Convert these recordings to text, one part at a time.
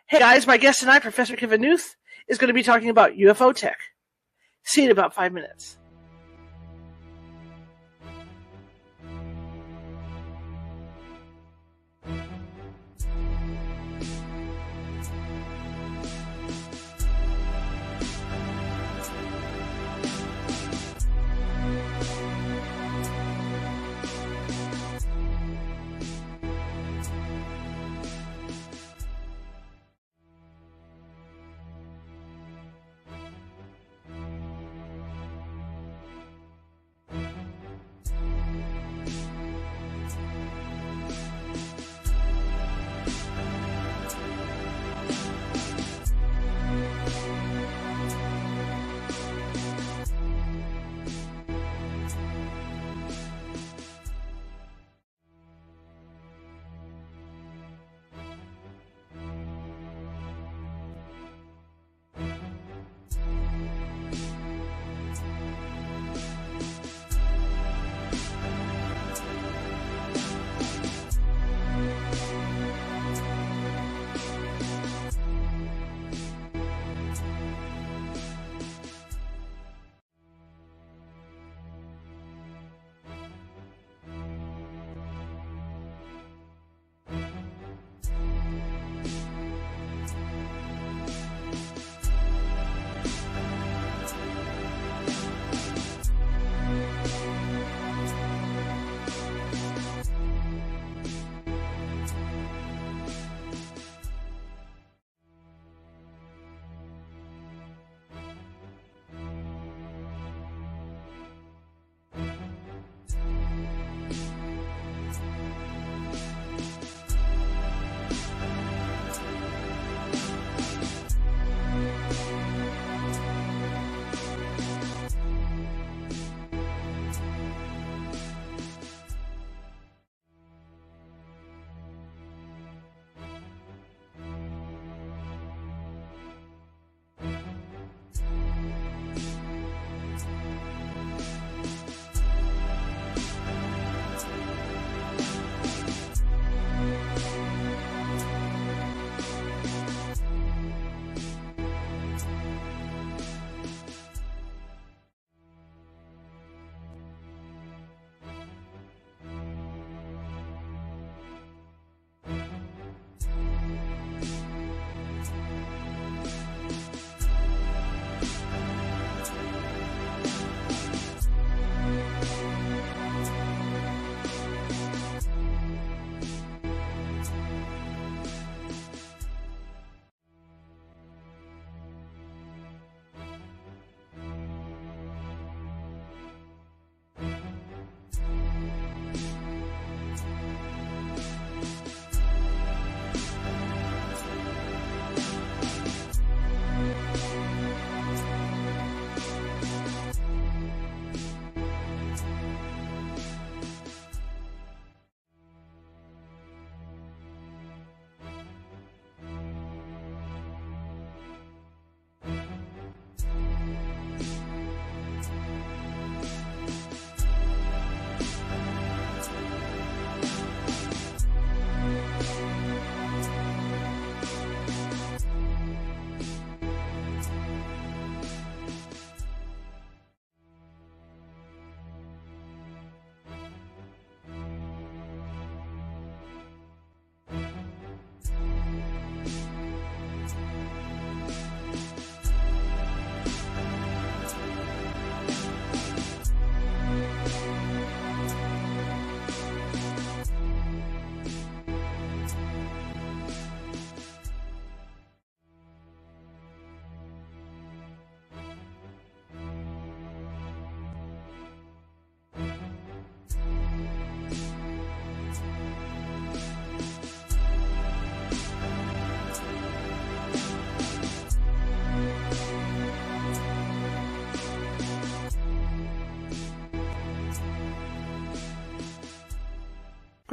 Hey guys, my guest tonight, Professor Kevin Knuth, is going to be talking about UFO tech. See you in about 5 minutes.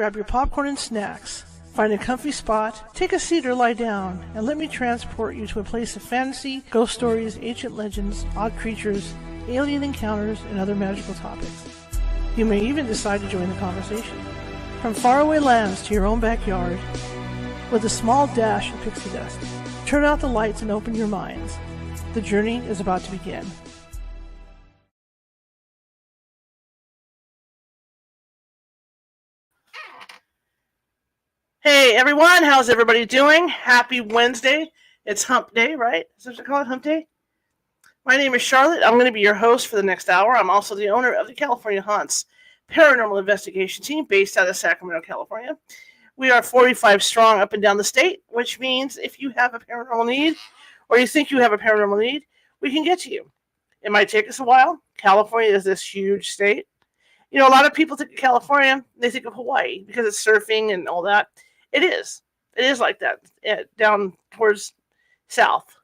Grab your popcorn and snacks. Find a comfy spot, take a seat or lie down, and let me transport you to a place of fantasy, ghost stories, ancient legends, odd creatures, alien encounters, and other magical topics. You may even decide to join the conversation. From faraway lands to your own backyard, with a small dash of pixie dust. Turn out the lights and open your minds. The journey is about to begin. Hey everyone, how's everybody doing? Happy Wednesday. It's hump day, right? Is that what they call it, hump day? My name is Charlotte. I'm going to be your host for the next hour. I'm also the owner of the California Haunts Paranormal Investigation Team based out of Sacramento, California. We are 45 strong up and down the state, which means if you have a paranormal need or you think you have a paranormal need, we can get to you. It might take us a while. California is this huge state. You know, a lot of people think of California, they think of Hawaii because it's surfing and all that. It is. It is like that down towards south.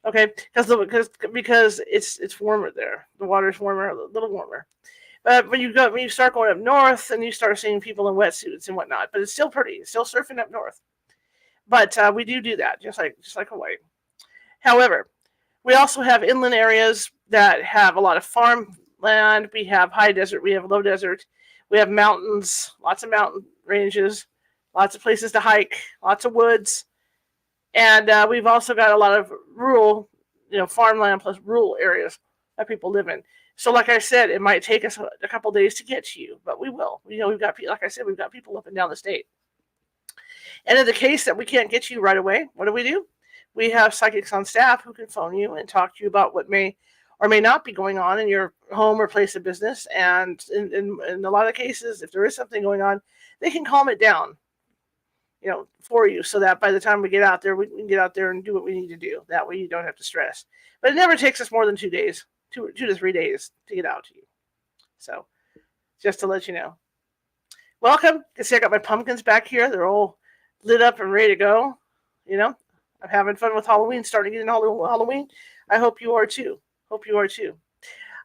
Okay, because it's warmer there. The water's warmer, a little warmer. But when you start going up north, and you start seeing people in wetsuits and whatnot, but it's still pretty. It's still surfing up north. But we do that, just like Hawaii. However, we also have inland areas that have a lot of farmland. We have high desert. We have low desert. We have mountains, lots of mountain ranges, lots of places to hike, lots of woods. And we've also got a lot of rural, farmland plus rural areas that people live in. So, like I said, it might take us a couple days to get to you, but we will. We've got, like I said, we've got people up and down the state. And in the case that we can't get you right away, what do? We have psychics on staff who can phone you and talk to you about what may or may not be going on in your home or place of business. And in a lot of cases, if there is something going on, they can calm it down, for you, so that by the time we get out there, we can get out there and do what we need to do. That way you don't have to stress. But it never takes us more than 2 days. 2 to 3 days to get out to you. So, just to let you know. Welcome. You can see I got my pumpkins back here. They're all lit up and ready to go. I'm having fun with Halloween, starting to get into Halloween. I hope you are too.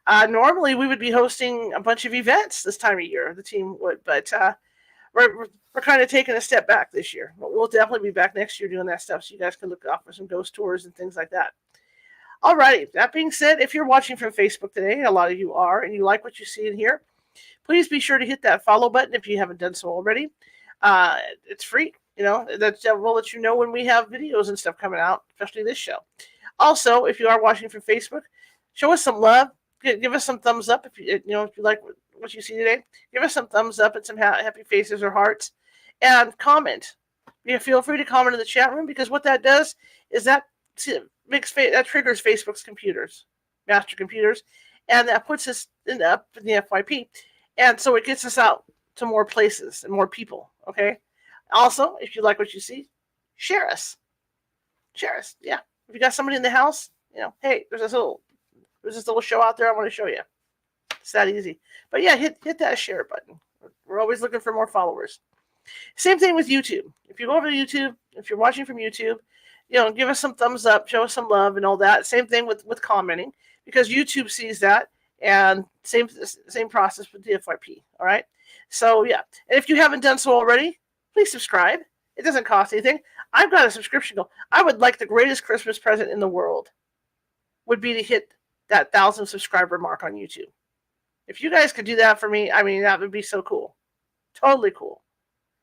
Normally, we would be hosting a bunch of events this time of year. The team would, but we're kind of taking a step back this year. But we'll definitely be back next year doing that stuff, so you guys can look out for some ghost tours and things like that. Alrighty, that being said, if you're watching from Facebook today, a lot of you are, and you like what you see in here, please be sure to hit that follow button if you haven't done so already. It's free, we'll let you know when we have videos and stuff coming out, especially this show. Also, if you are watching from Facebook, show us some love. Give us some thumbs up if you like what you see today. Give us some thumbs up and some happy faces or hearts, and comment. Feel free to comment in the chat room, because what that does is that triggers Facebook's master computers, and that puts us in the FYP, and so it gets us out to more places and more people. Okay. Also, if you like what you see, share us. Yeah. If you got somebody in the house, hey, there's this little show out there I want to show you. It's that easy. But yeah, hit that share button. We're always looking for more followers. Same thing with YouTube. If you go over to YouTube, if you're watching from YouTube, give us some thumbs up, show us some love and all that. Same thing with commenting, because YouTube sees that, and same process with the FYP. All right. So yeah, and if you haven't done so already, please subscribe. It doesn't cost anything. I've got a subscription goal. I would like the greatest Christmas present in the world would be to hit that 1,000 subscriber mark on YouTube. If you guys could do that for me, that would be so cool. Totally cool.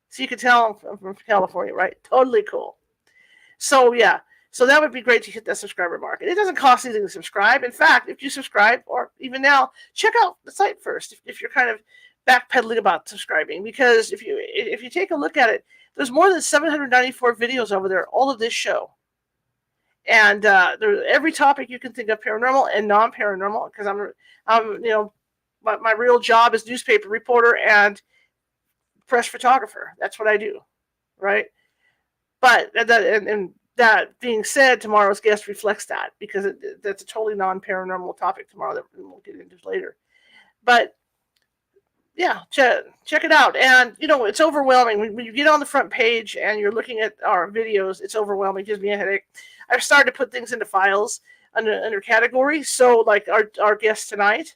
So you can tell I'm from California, right? Totally cool. So yeah, so that would be great to hit that subscriber mark. And it doesn't cost anything to subscribe. In fact, if you subscribe, or even now, check out the site first if you're kind of backpedaling about subscribing. Because if you take a look at it, there's more than 794 videos over there, all of this show. And there's every topic you can think of, paranormal and non-paranormal, because my real job is newspaper reporter and press photographer. That's what I do, right? But that being said, tomorrow's guest reflects that, because that's a totally non-paranormal topic tomorrow that we'll get into later. But yeah, check it out. And it's overwhelming when you get on the front page and you're looking at our videos. It's overwhelming. It gives me a headache. I've started to put things into files under categories. So like our guest tonight,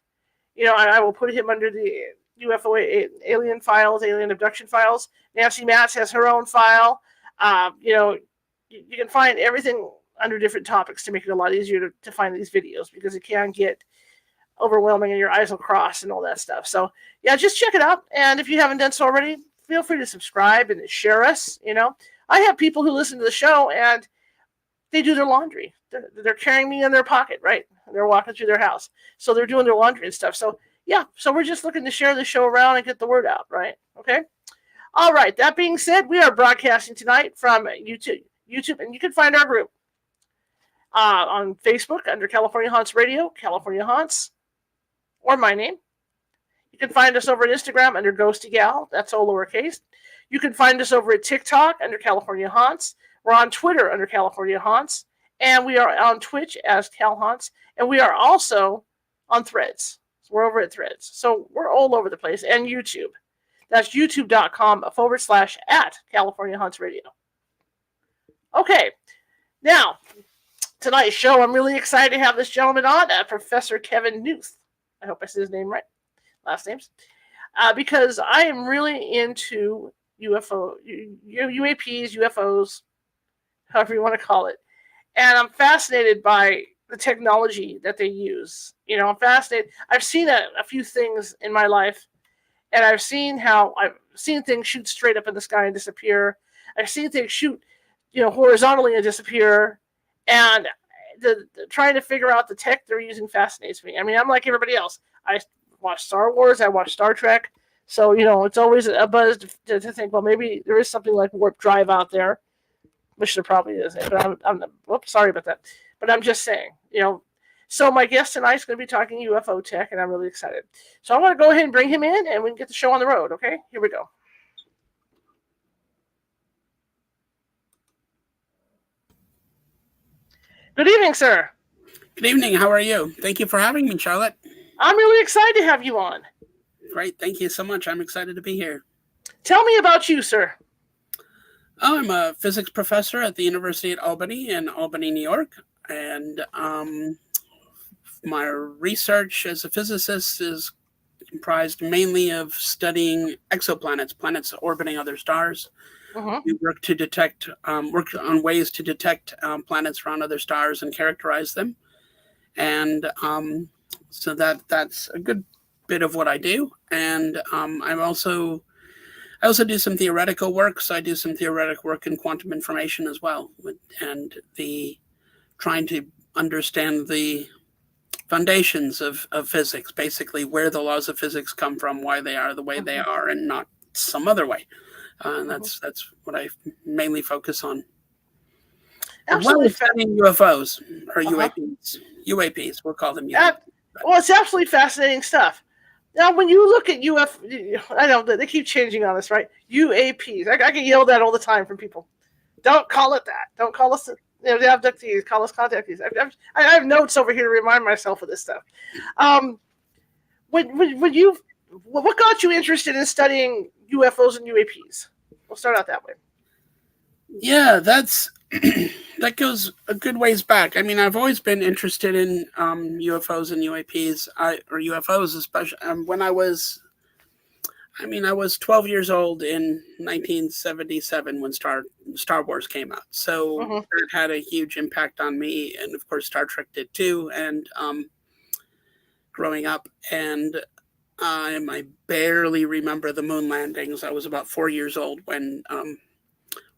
I will put him under the UFO alien files, alien abduction files. Nancy Matz has her own file. You can find everything under different topics to make it a lot easier to find these videos, because it can get overwhelming and your eyes will cross and all that stuff. So yeah, just check it out. And if you haven't done so already, feel free to subscribe and share us. I have people who listen to the show and they do their laundry. They're carrying me in their pocket, right? They're walking through their house. So they're doing their laundry and stuff. So, yeah, so we're just looking to share the show around and get the word out, right? Okay? All right, that being said, we are broadcasting tonight from YouTube, and you can find our group on Facebook under California Haunts Radio, California Haunts, or my name. You can find us over at Instagram under Ghosty Gal. That's all lowercase. You can find us over at TikTok under California Haunts. We're on Twitter under California Haunts. And we are on Twitch as Cal Haunts. And we are also on Threads. So we're over at Threads. So we're all over the place. And YouTube. That's youtube.com/@ California Haunts Radio. Okay. Now, tonight's show, I'm really excited to have this gentleman on, Professor Kevin Knuth. I hope I said his name right. Last names. Because I am really into UFO, UAPs, UFOs, however you want to call it. And I'm fascinated by the technology that they use. You know, I'm fascinated. I've seen a few things in my life, and I've seen things shoot straight up in the sky and disappear. I've seen things shoot, horizontally and disappear. And the trying to figure out the tech they're using fascinates me. I mean, I'm like everybody else. I watch Star Wars. I watch Star Trek. So, it's always a buzz to think, well, maybe there is something like warp drive out there, which there probably is. But whoops, sorry about that. But I'm just saying, So my guest tonight is going to be talking UFO tech, and I'm really excited. So I want to go ahead and bring him in, and we can get the show on the road, okay? Here we go. Good evening, sir. Good evening. How are you? Thank you for having me, Charlotte. I'm really excited to have you on. Great. Thank you so much. I'm excited to be here. Tell me about you, sir. I'm a physics professor at the University at Albany in Albany, New York. And my research as a physicist is comprised mainly of studying exoplanets, planets orbiting other stars. We work on ways to detect planets around other stars and characterize them. And so that's a good bit of what I do. And I also do some theoretical work. So I do some theoretical work in quantum information as well, and trying to understand the foundations of physics, basically where the laws of physics come from, why they are the way they are, and not some other way. And that's what I mainly focus on. Absolutely. Studying UFOs or UAPs. UAPs, we'll call them UAPs. Well, it's absolutely fascinating stuff. Now, when you look at I know they keep changing on us, right? UAPs. I get yelled at all the time from people. Don't call it that. Don't call us abductees. Call us contactees. I have notes over here to remind myself of this stuff. What got you interested in studying UFOs and UAPs? We'll start out that way. Yeah, that goes a good ways back. I mean, I've always been interested in UFOs and UAPs, or UFOs especially. When I was 12 years old in 1977 when Star Wars came out. So that had a huge impact on me, and of course Star Trek did too. And growing up, and I barely remember the moon landings. I was about 4 years old when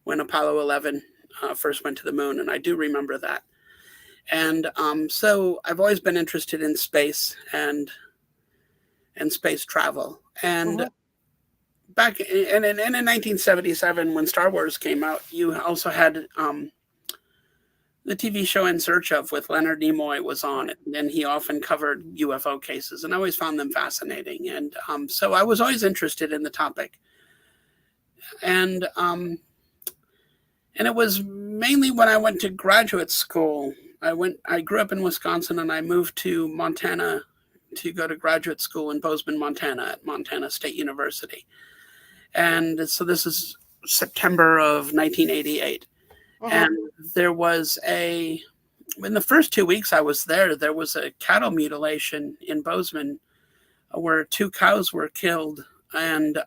Apollo 11 first went to the moon, and I do remember that. And so I've always been interested in space and space travel. And back in 1977, when Star Wars came out, you also had the TV show In Search Of with Leonard Nimoy was on it, and he often covered UFO cases, and I always found them fascinating. And so I was always interested in the topic. And it was mainly when I went to graduate school. I grew up in Wisconsin, and I moved to Montana to go to graduate school in Bozeman, Montana at Montana State University. And so this is September of 1988. And there was in the first 2 weeks I was there was a cattle mutilation in Bozeman where 2 cows were killed. And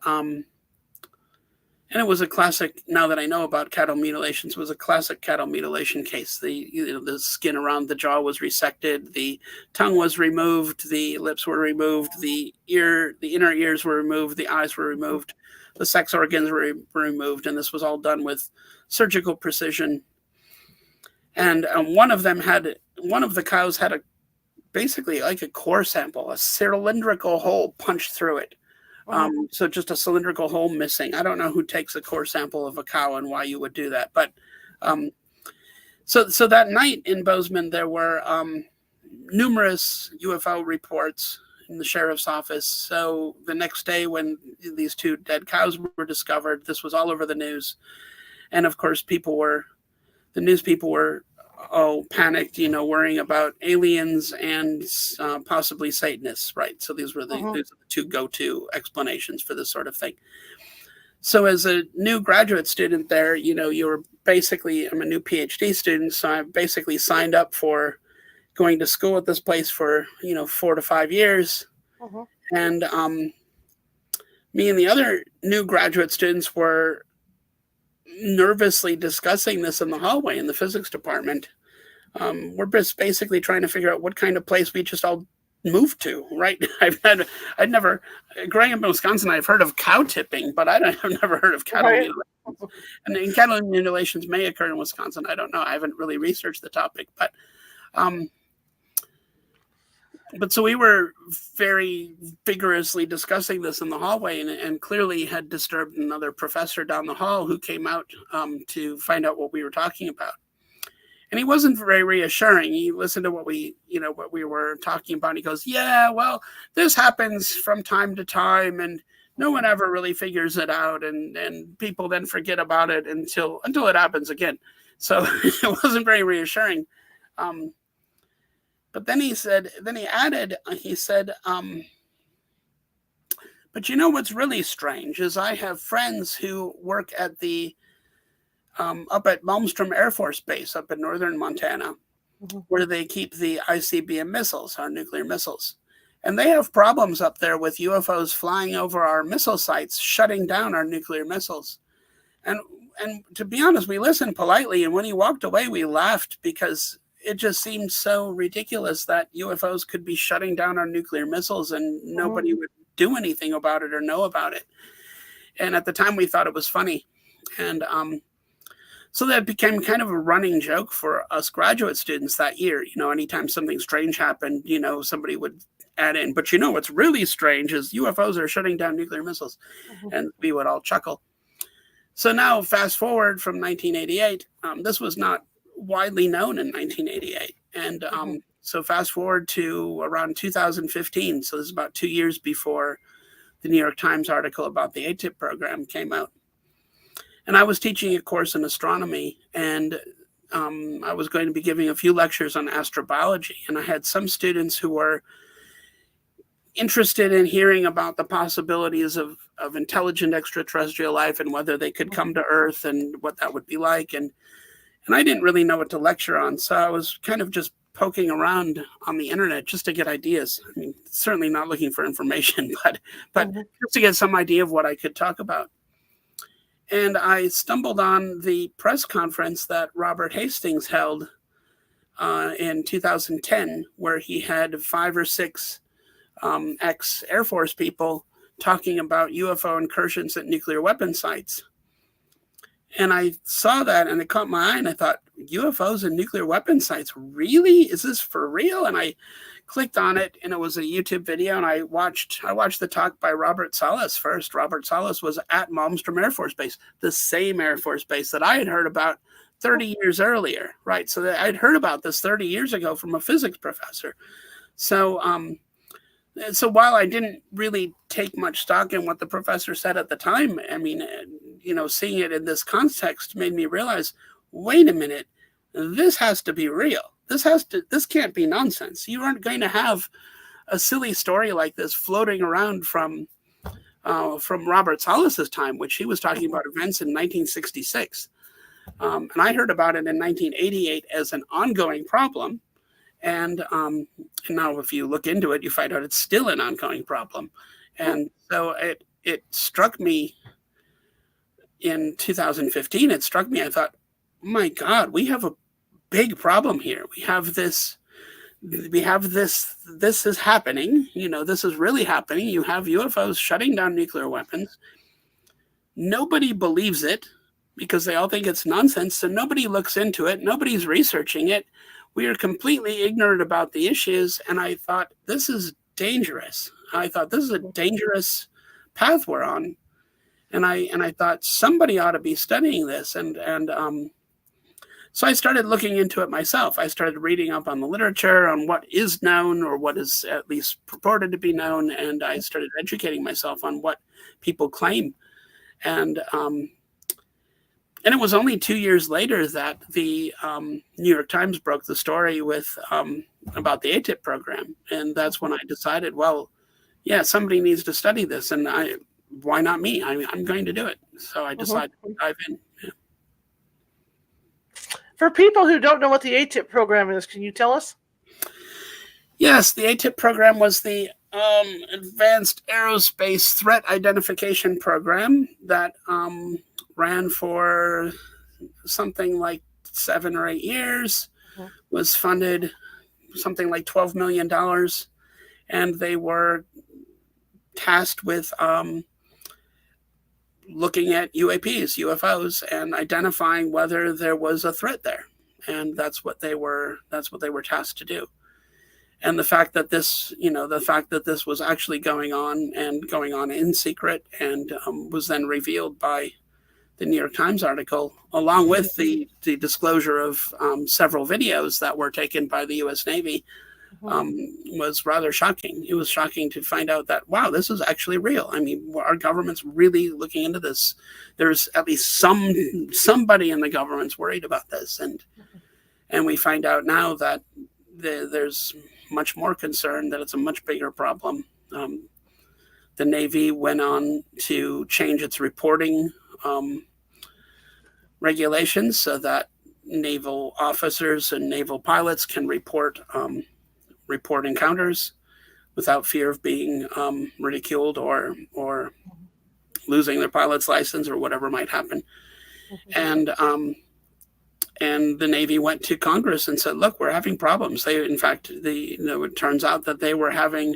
it was a classic, now that I know about cattle mutilations, was a classic cattle mutilation case. The skin around the jaw was resected, the tongue was removed, the lips were removed, the inner ears were removed, the eyes were removed, the sex organs were removed, and this was all done with surgical precision. And one of the cows had basically like a core sample, a cylindrical hole punched through it. So just a cylindrical hole missing. I don't know who takes a core sample of a cow and why you would do that. But so that night in Bozeman, there were numerous UFO reports in the sheriff's office. So the next day when these 2 dead cows were discovered, this was all over the news. And of course, the news people were panicked, worrying about aliens and possibly Satanists, right? So these are the 2 go-to explanations for this sort of thing. So as a new graduate student there, I'm a new PhD student, so I basically signed up for going to school at this place for 4 to 5 years. And me and the other new graduate students were nervously discussing this in the hallway in the physics department. We're just basically trying to figure out what kind of place we just all moved to, right? I'd never, growing up in Wisconsin, I've heard of cow tipping, but I've never heard of cattle mutilations. And cattle mutilations may occur in Wisconsin. I don't know. I haven't really researched the topic, but so we were very vigorously discussing this in the hallway, and clearly had disturbed another professor down the hall who came out to find out what we were talking about. And he wasn't very reassuring. He listened to what we were talking about. And he goes, "Yeah, well, this happens from time to time, and no one ever really figures it out, and people then forget about it until it happens again." So it wasn't very reassuring. But then he said, "But what's really strange is I have friends who work at the up at Malmstrom Air Force Base up in northern Montana, where they keep the ICBM missiles, our nuclear missiles. And they have problems up there with UFOs flying over our missile sites, shutting down our nuclear missiles. And to be honest, we listened politely. And when he walked away, we laughed because it just seemed so ridiculous that UFOs could be shutting down our nuclear missiles and nobody would do anything about it or know about it. And at the time, we thought it was funny. And so that became kind of a running joke for us graduate students that year. Anytime something strange happened, somebody would add in, "But what's really strange is UFOs are shutting down nuclear missiles." And we would all chuckle. So now fast forward from 1988, this was not widely known in 1988. And so fast forward to around 2015. So this is about 2 years before the New York Times article about the ATIP program came out. And I was teaching a course in astronomy, and I was going to be giving a few lectures on astrobiology. And I had some students who were interested in hearing about the possibilities of intelligent extraterrestrial life and whether they could come to Earth and what that would be like. And I didn't really know what to lecture on. So I was kind of just poking around on the internet just to get ideas. I mean, certainly not looking for information, but just to get some idea of what I could talk about. And I stumbled on the press conference that Robert Hastings held in 2010, where he had 5 or 6 ex-Air Force people talking about UFO incursions at nuclear weapon sites. And I saw that and it caught my eye, and I thought, UFOs and nuclear weapon sites? Really? Is this for real? And I clicked on it, and it was a YouTube video, and I watched the talk by Robert Salas first. Robert Salas was at Malmstrom Air Force Base, the same Air Force Base that I had heard about 30 years earlier, right? So I'd heard about this 30 years ago from a physics professor. So while I didn't really take much stock in what the professor said at the time, I mean, seeing it in this context made me realize, wait a minute, this has to be real. This can't be nonsense. You aren't going to have a silly story like this floating around from Robert Salas's time, which he was talking about events in 1966. And I heard about it in 1988 as an ongoing problem. And now if you look into it, you find out it's still an ongoing problem. And so it struck me in 2015. It struck me. I thought, my God, we have a big problem here. This is happening. This is really happening. You have UFOs shutting down nuclear weapons. Nobody believes it. because they all think it's nonsense. So nobody looks into it. Nobody's researching it. We are completely ignorant about the issues. And I thought, this is dangerous. I thought, this is a dangerous path we're on. And I thought somebody ought to be studying this. So I started looking into it myself. I started reading up on the literature, on what is known or what is at least purported to be known. And I started educating myself on what people claim. And it was only 2 years later that the New York Times broke the story with about the ATIP program. And that's when I decided, well, yeah, somebody needs to study this. And why not me? I'm going to do it. So I decided to dive in. Yeah. For people who don't know what the ATIP program is, can you tell us? Yes, the ATIP program was the Advanced Aerospace Threat Identification Program that ran for something like 7 or 8 years, was funded something like $12 million. And they were tasked with looking at UAPs, UFOs, and identifying whether there was a threat there. And that's what they were tasked to do. And the fact that this was actually going on in secret and was then revealed by the New York Times article, along with the disclosure of several videos that were taken by the U.S. Navy, was rather shocking. It was shocking to find out that, wow, this is actually real. I mean, our government's really looking into this. There's at least somebody in the government's worried about this. And we find out now that there's much more concern, that it's a much bigger problem. The Navy went on to change its reporting regulations so that naval officers and naval pilots can report encounters without fear of being ridiculed or losing their pilot's license or whatever might happen. And the Navy went to Congress and said, look, we're having problems. It turns out that they were having,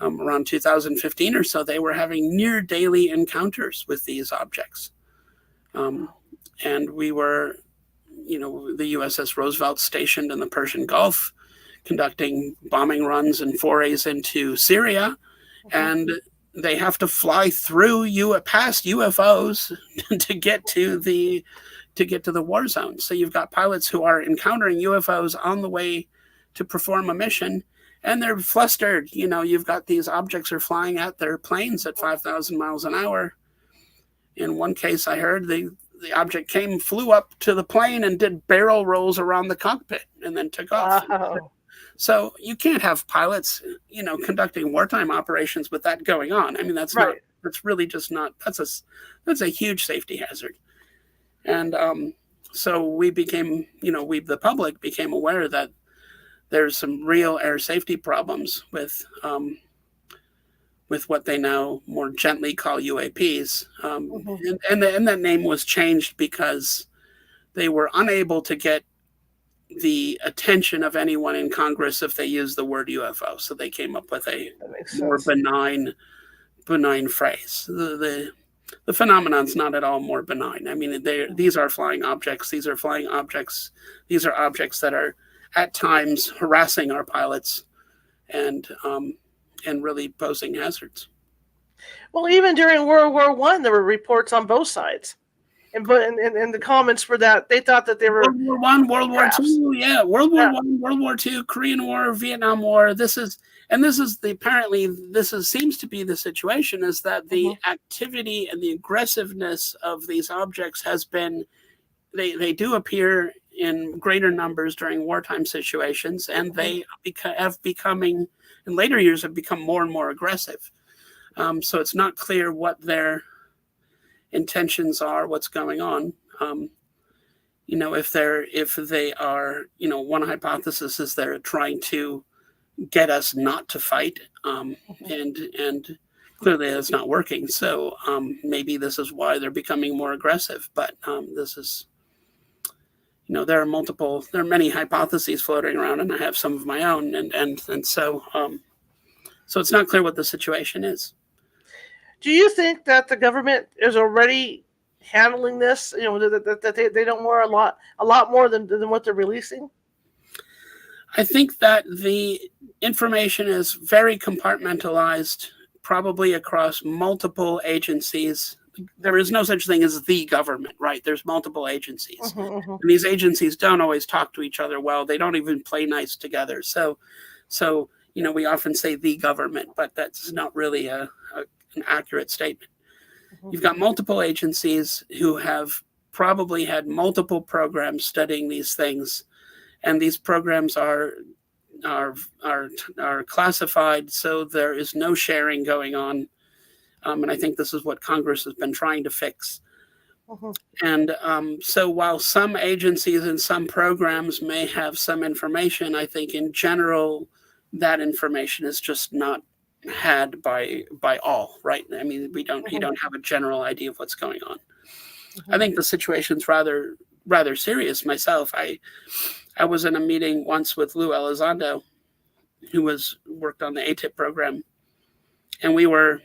around 2015 or so, they were having near daily encounters with these objects. And we were, the USS Roosevelt stationed in the Persian Gulf, conducting bombing runs and forays into Syria. And they have to fly through past UFOs to get to the war zone. So you've got pilots who are encountering UFOs on the way to perform a mission, and they're flustered. You've got these objects are flying at their planes at 5,000 miles an hour. In one case, I heard the object flew up to the plane and did barrel rolls around the cockpit and then took off. Wow. So you can't have pilots, conducting wartime operations with that going on. I mean, that's right. That's really just not. That's a huge safety hazard. And so we became, the public became aware that there's some real air safety problems with what they now more gently call UAPs. And that name was changed because they were unable to get the attention of anyone in Congress if they used the word UFO. So they came up with a more benign phrase. The phenomenon's not at all more benign. I mean, these are flying objects. These are flying objects. These are objects that are at times harassing our pilots and really posing hazards. Well, even during World War I, there were reports on both sides. And the comments were that they thought that they were World War I, World War II, yeah, World War I, World War II, Korean War, Vietnam War. This seems to be the situation, is that the activity and the aggressiveness of these objects has been, they do appear in greater numbers during wartime situations, and they in later years have become more and more aggressive. So it's not clear what their intentions are, what's going on. If they are, one hypothesis is they're trying to get us not to fight, and clearly that's not working. So maybe this is why they're becoming more aggressive. But this is, there are many hypotheses floating around, and I have some of my own, and so it's not clear what the situation is. Do you think that the government is already handling this? That they don't know a lot more than what they're releasing. I think that the information is very compartmentalized, probably across multiple agencies. There is no such thing as the government, right? There's multiple agencies. And these agencies don't always talk to each other well. They don't even play nice together. So we often say the government, but that's not really an accurate statement. You've got multiple agencies who have probably had multiple programs studying these things. And these programs are classified, so there is no sharing going on. And I think this is what Congress has been trying to fix. And so while some agencies and some programs may have some information, I think in general that information is just not had by all, right? I mean, you don't have a general idea of what's going on. I think the situation's rather serious myself. I was in a meeting once with Lou Elizondo, who worked on the ATIP program, and it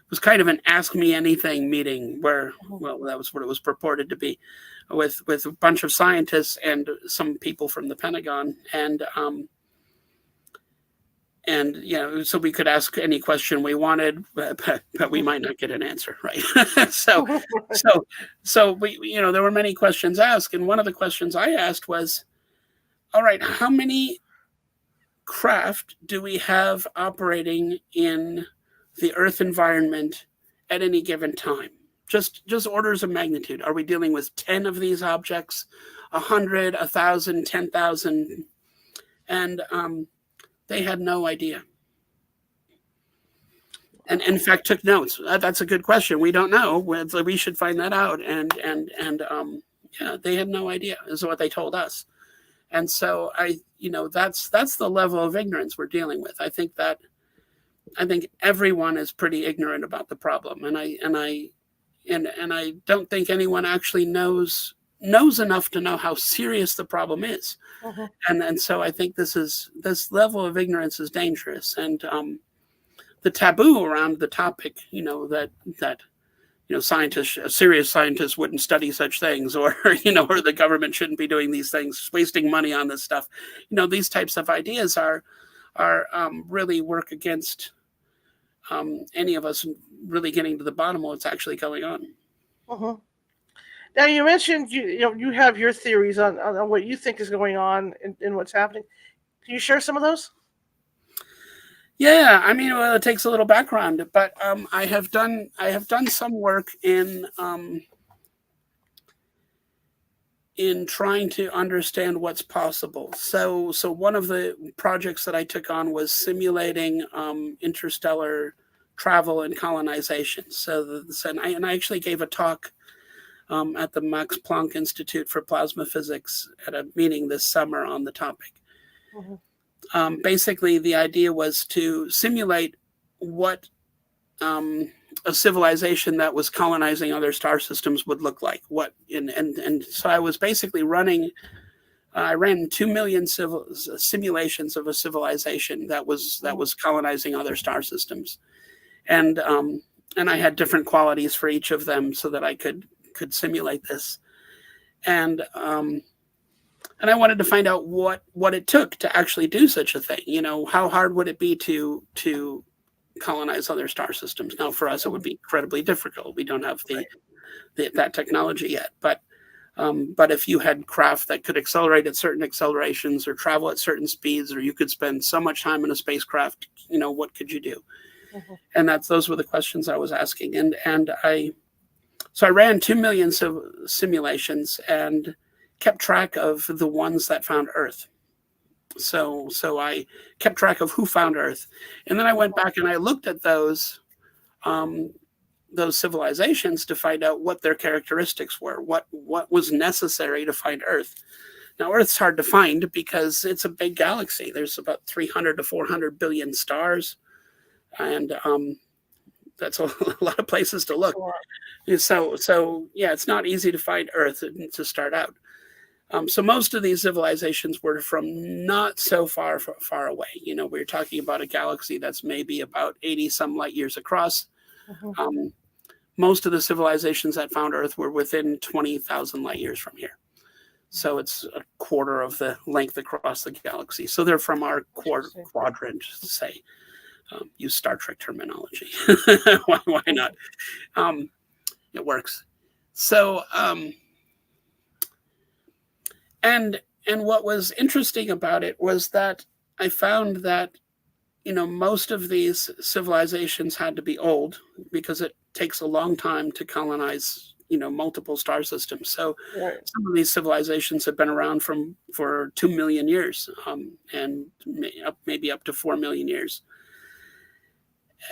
was kind of an Ask Me Anything meeting where, well, that was what it was purported to be, with a bunch of scientists and some people from the Pentagon, and so we could ask any question we wanted, but we might not get an answer, right? so there were many questions asked, and one of the questions I asked was, all right, how many craft do we have operating in the Earth environment at any given time? Just orders of magnitude. Are we dealing with 10 of these objects, 100, 1,000, 10,000? And they had no idea. And in fact, took notes. That's a good question. We don't know. We should find that out. And they had no idea, is what they told us. And so that's the level of ignorance we're dealing with. I think everyone is pretty ignorant about the problem, and I don't think anyone actually knows enough to know how serious the problem is. And so I think this level of ignorance is dangerous, and the taboo around the topic, that serious scientists wouldn't study such things, or the government shouldn't be doing these things, wasting money on this stuff. These types of ideas are really work against any of us really getting to the bottom of what's actually going on. Now, you mentioned you have your theories on what you think is going on and what's happening. Can you share some of those? Yeah, I mean, well, it takes a little background, but I have done some work in trying to understand what's possible. So one of the projects that I took on was simulating interstellar travel and colonization. And I actually gave a talk at the Max Planck Institute for Plasma Physics at a meeting this summer on the topic. Basically, the idea was to simulate what a civilization that was colonizing other star systems would look like. And so I was basically I ran 2 million simulations of a civilization that was colonizing other star systems, and I had different qualities for each of them so that I could simulate this, and I wanted to find out what it took to actually do such a thing. How hard would it be to colonize other star systems? Now, for us, it would be incredibly difficult. We don't have that technology yet. But if you had craft that could accelerate at certain accelerations or travel at certain speeds, or you could spend so much time in a spacecraft, what could you do? And those were the questions I was asking. And I ran 2 million simulations and kept track of the ones that found Earth. So I kept track of who found Earth, and then I went back and I looked at those civilizations to find out what their characteristics were, what was necessary to find Earth. Now, Earth's hard to find because it's a big galaxy. There's about 300 to 400 billion stars, and that's a lot of places to look. So yeah, it's not easy to find Earth to start out. So most of these civilizations were from not so far away. We're talking about a galaxy that's maybe about 80 some light years across. most of the civilizations that found Earth were within 20,000 light years from here. So it's a quarter of the length across the galaxy. So they're from our quadrant, say. Use Star Trek terminology. why not? It works. So, and what was interesting about it was that I found that, most of these civilizations had to be old because it takes a long time to colonize, multiple star systems. So some of these civilizations have been around for 2 million years, and maybe up to 4 million years.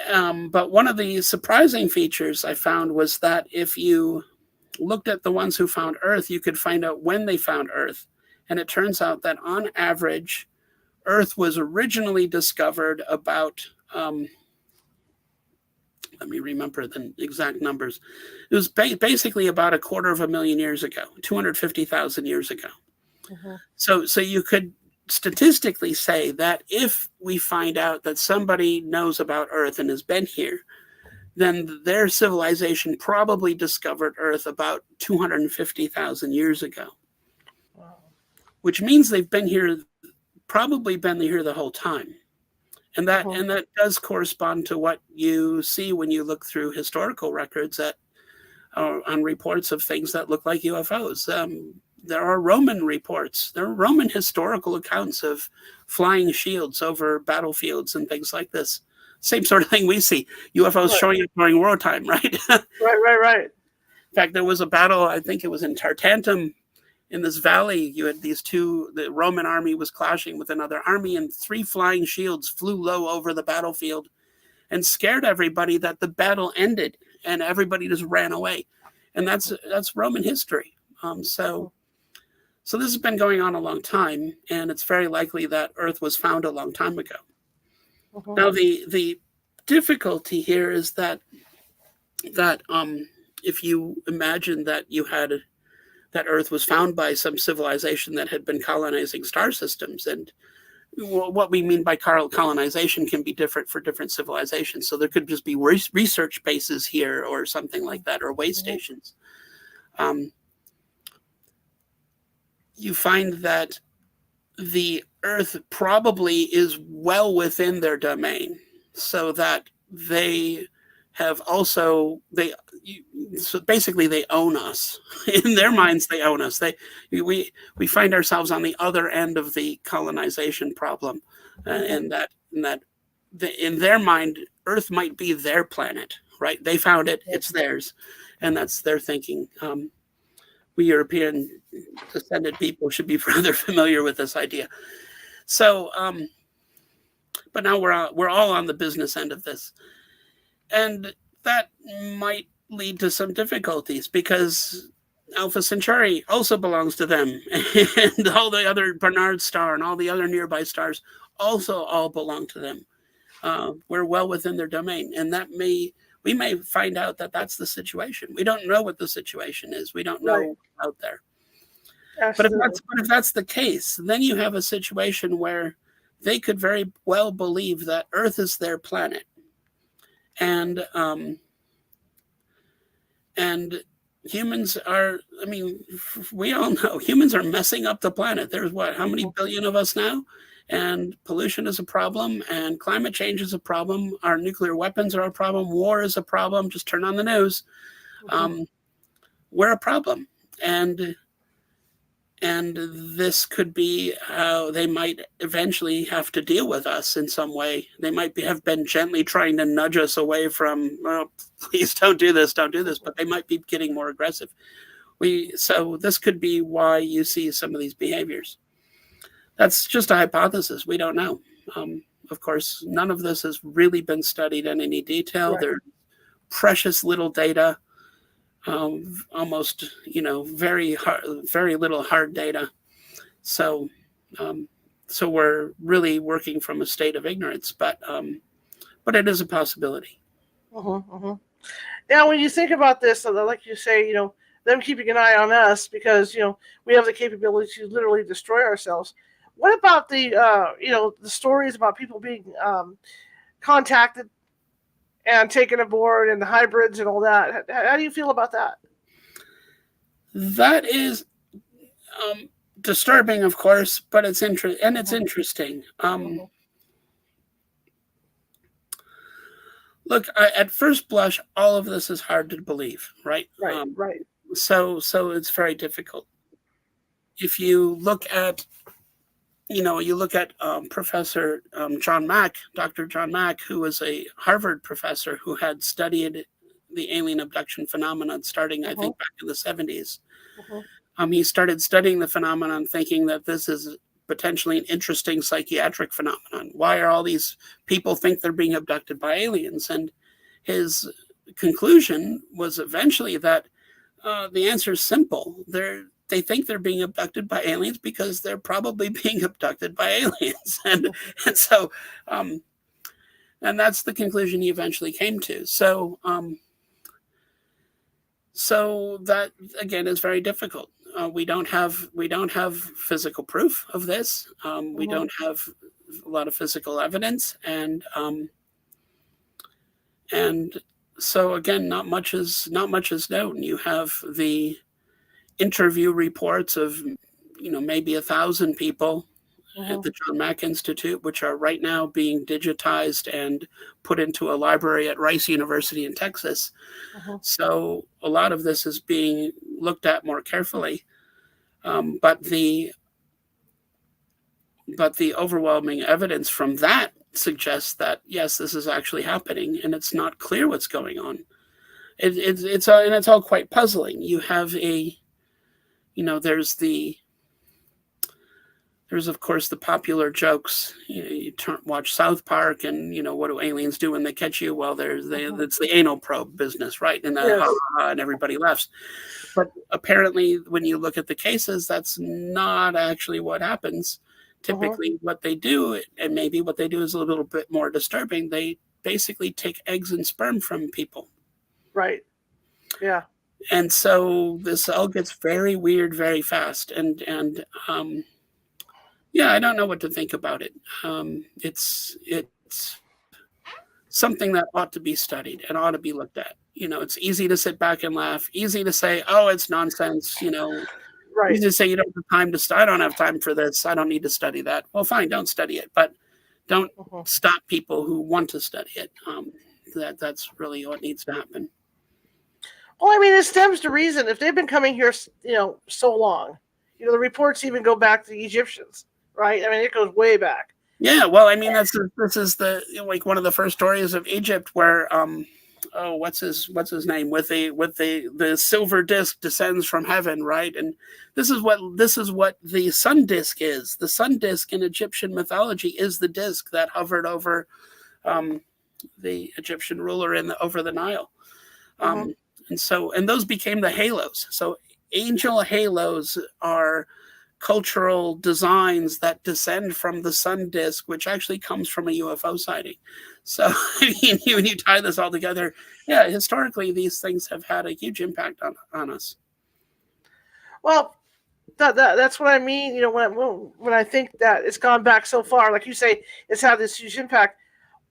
But one of the surprising features I found was that if you looked at the ones who found Earth, you could find out when they found Earth. And it turns out that on average, Earth was originally discovered about, let me remember the exact numbers. It was basically about 250,000 years ago, 250,000 years ago. So you could statistically say that if we find out that somebody knows about Earth and has been here, then their civilization probably discovered Earth about 250,000 years ago. Wow. Which means they've been here, probably been here the whole time. And that and that does correspond to what you see when you look through historical records on reports of things that look like UFOs. There are Roman reports. There are Roman historical accounts of flying shields over battlefields and things like this. Same sort of thing we see. UFOs showing up during wartime, right? Right. In fact, there was a battle, I think it was in Tartantum, in this valley. You had the Roman army was clashing with another army, and 3 flying shields flew low over the battlefield and scared everybody that the battle ended, and everybody just ran away. And that's Roman history. So this has been going on a long time, and it's very likely that Earth was found a long time ago. Now, the difficulty here is that if you imagine that that Earth was found by some civilization that had been colonizing star systems, and what we mean by colonization can be different for different civilizations. So there could just be research bases here or something like that, or way stations. You find that the Earth probably is well within their domain, so that they have also so basically they own us. In their minds, they own us. We find ourselves on the other end of the colonization problem, and that in their mind, Earth might be their planet. Right? They found it; it's theirs, and that's their thinking. We European descended people should be rather familiar with this idea. So, but now we're all on the business end of this, and that might lead to some difficulties because Alpha Centauri also belongs to them, and all the other Barnard star and all the other nearby stars also all belong to them. We're well within their domain, and we may find out that that's the situation. We don't know what the situation is. We don't know out there. But if that's the case, then you have a situation where they could very well believe that Earth is their planet, and humans are. I mean, we all know humans are messing up the planet. There's how many billion of us now? And pollution is a problem, and climate change is a problem. Our nuclear weapons are a problem. War is a problem. Just turn on the news. We're a problem, and this could be how they might eventually have to deal with us in some way. They might have been gently trying to nudge us away from, oh, please don't do this, but they might be getting more aggressive. So this could be why you see some of these behaviors. That's just a hypothesis. We don't know. Of course, none of this has really been studied in any detail. Right. There's precious little data, almost, very little hard data. So we're really working from a state of ignorance, but it is a possibility. Now, when you think about this, like you say, them keeping an eye on us because, we have the capability to literally destroy ourselves. What about the stories about people being contacted and taken aboard and the hybrids and all that. How do you feel about that? That is disturbing, of course, but it's interesting. Look, at first blush, all of this is hard to believe, right? Right. So it's very difficult. If you look at, Professor John Mack, Dr. John Mack, who was a Harvard professor who had studied the alien abduction phenomenon starting, I think, back in the 70s. He started studying the phenomenon thinking that this is potentially an interesting psychiatric phenomenon. Why are all these people think they're being abducted by aliens? And his conclusion was eventually that the answer is simple. They think they're being abducted by aliens because they're probably being abducted by aliens. And so, and that's the conclusion he eventually came to. So that, again, is very difficult. We don't have physical proof of this. We don't have a lot of physical evidence, and so again, not much is known. You have the interview reports of maybe 1,000 people at the John Mack Institute, which are right now being digitized and put into a library at Rice University in Texas. So a lot of this is being looked at more carefully. But the overwhelming evidence from that suggests that, yes, this is actually happening, and it's not clear what's going on. It's all quite puzzling. You have there's of course the popular jokes. You watch South Park, and what do aliens do when they catch you? Well, it's the anal probe business, right? And and everybody laughs. But apparently, when you look at the cases, that's not actually what happens. Typically, what they do, and maybe what they do is a little bit more disturbing. They basically take eggs and sperm from people. Right. Yeah. And so this all gets very weird very fast. And yeah, I don't know what to think about it. It's something that ought to be studied and ought to be looked at. It's easy to sit back and laugh, easy to say, oh, it's nonsense, Right. Easy to say you don't have time to study. I don't have time for this. I don't need to study that. Well, fine, don't study it, but don't stop people who want to study it. That's really what needs to happen. Well, I mean, it stems to reason. If they've been coming here, so long, the reports even go back to the Egyptians, right? I mean, it goes way back. Yeah, well, I mean, this is one of the first stories of Egypt where what's his name with the silver disc descends from heaven, right? And this is what the sun disc is. The sun disc in Egyptian mythology is the disc that hovered over the Egyptian ruler over the Nile. And those became the halos. So angel halos are cultural designs that descend from the sun disk, which actually comes from a UFO sighting. So I mean, when you tie this all together, yeah, historically these things have had a huge impact on us. Well, that's what I mean. When I think that it's gone back so far, like you say, it's had this huge impact.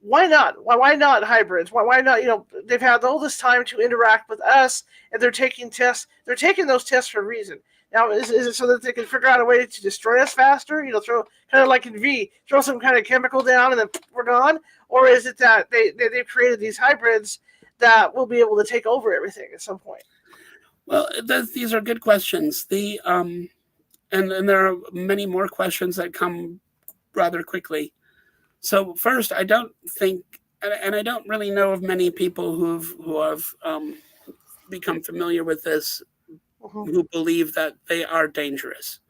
Why not? Why not hybrids? Why not? They've had all this time to interact with us, and they're taking tests. They're taking those tests for a reason. Now, is it so that they can figure out a way to destroy us faster? Throw kind of like in V, throw some kind of chemical down, and then we're gone. Or is it that they've created these hybrids that will be able to take over everything at some point? Well, these are good questions. And there are many more questions that come rather quickly. So first, I don't think, and I don't really know of many people who have become familiar with this, who believe that they are dangerous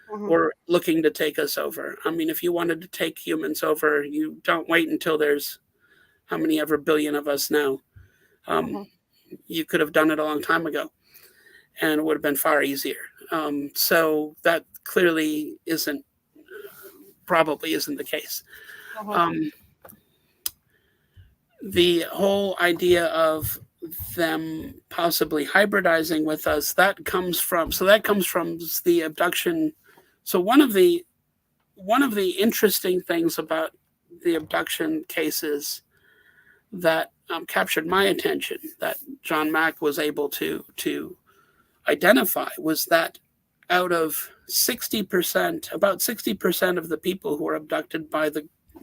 or looking to take us over. I mean, if you wanted to take humans over, you don't wait until there's how many ever billion of us now. You could have done it a long time ago, and it would have been far easier. So that clearly probably isn't the case. The whole idea of them possibly hybridizing with us, that comes from the abduction. So one of the interesting things about the abduction cases that captured my attention that John Mack was able to identify was that out of 60%, about 60% of the people who are abducted by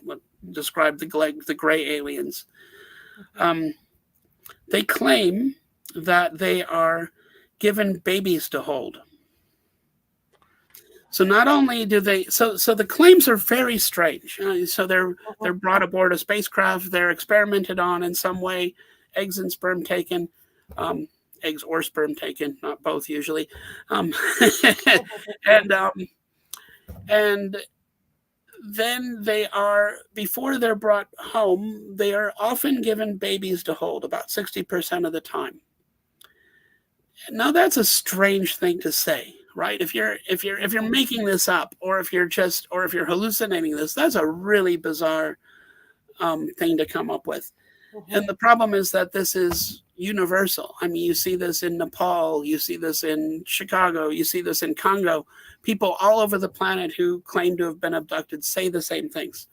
what described the gray aliens, they claim that they are given babies to hold. So not only do they, so the claims are very strange. So they're brought aboard a spacecraft, they're experimented on in some way, eggs and sperm taken, eggs or sperm taken, not both usually, and then they are, before they're brought home, they are often given babies to hold about 60% of the time. Now that's a strange thing to say, right? If you're making this up, or if you're hallucinating this, that's a really bizarre thing to come up with. And the problem is that this is universal. I mean, you see this in Nepal, you see this in Chicago, you see this in Congo. People all over the planet who claim to have been abducted say the same things.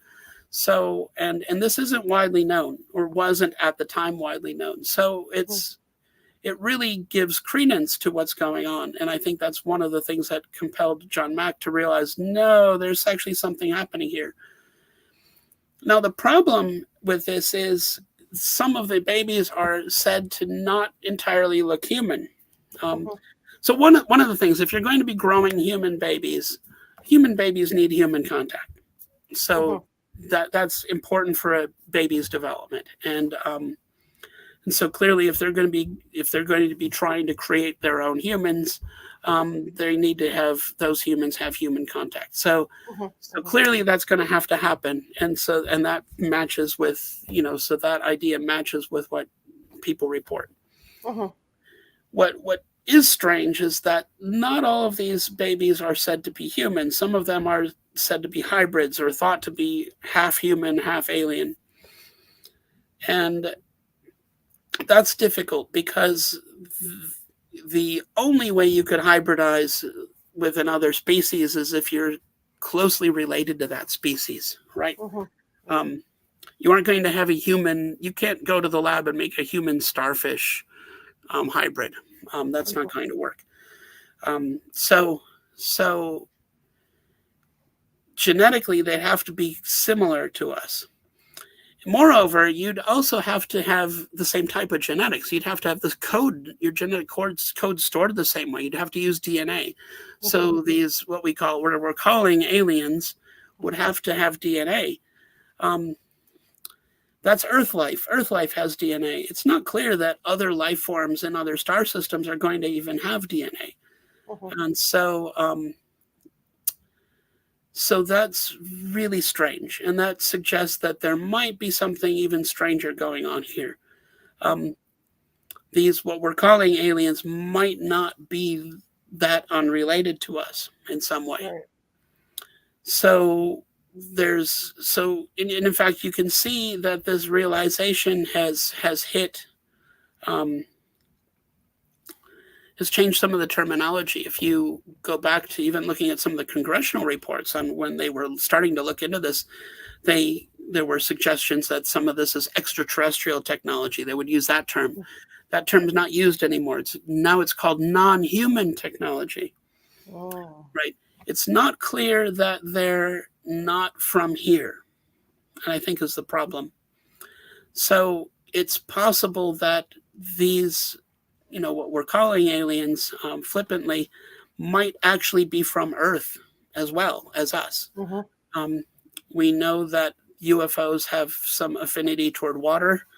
So, and this isn't widely known, or wasn't at the time widely known. So it really gives credence to what's going on. And I think that's one of the things that compelled John Mack to realize, no, there's actually something happening here. Now, the problem with this is some of the babies are said to not entirely look human. So one of the things, if you're going to be growing human babies need human contact. So that's important for a baby's development. And so clearly, if they're going to be trying to create their own humans, they need to have those humans have human contact. So clearly that's going to have to happen. And that matches with, so that idea matches with what people report. What is strange is that not all of these babies are said to be human. Some of them are said to be hybrids, or thought to be half human, half alien. And that's difficult, because the only way you could hybridize with another species is if you're closely related to that species, right? You aren't going to have a human, you can't go to the lab and make a human starfish hybrid. That's not going to work. So genetically, they have to be similar to us. Moreover, you'd also have to have the same type of genetics. You'd have to have this code, your genetic code stored the same way. You'd have to use DNA. So these, what we're calling aliens, would have to have DNA. That's Earth life. Earth life has DNA. It's not clear that other life forms in other star systems are going to even have DNA. And so that's really strange. And that suggests that there might be something even stranger going on here. These, what we're calling aliens, might not be that unrelated to us in some way. Right. So in fact, you can see that this realization has hit, has changed some of the terminology. If you go back to even looking at some of the congressional reports on when they were starting to look into this, there were suggestions that some of this is extraterrestrial technology. They would use that term. That term is not used anymore. Now it's called non-human technology. Right? It's not clear that they're not from here, and I think is the problem. So it's possible that these, what we're calling aliens, flippantly, might actually be from Earth as well as us. We know that UFOs have some affinity toward water.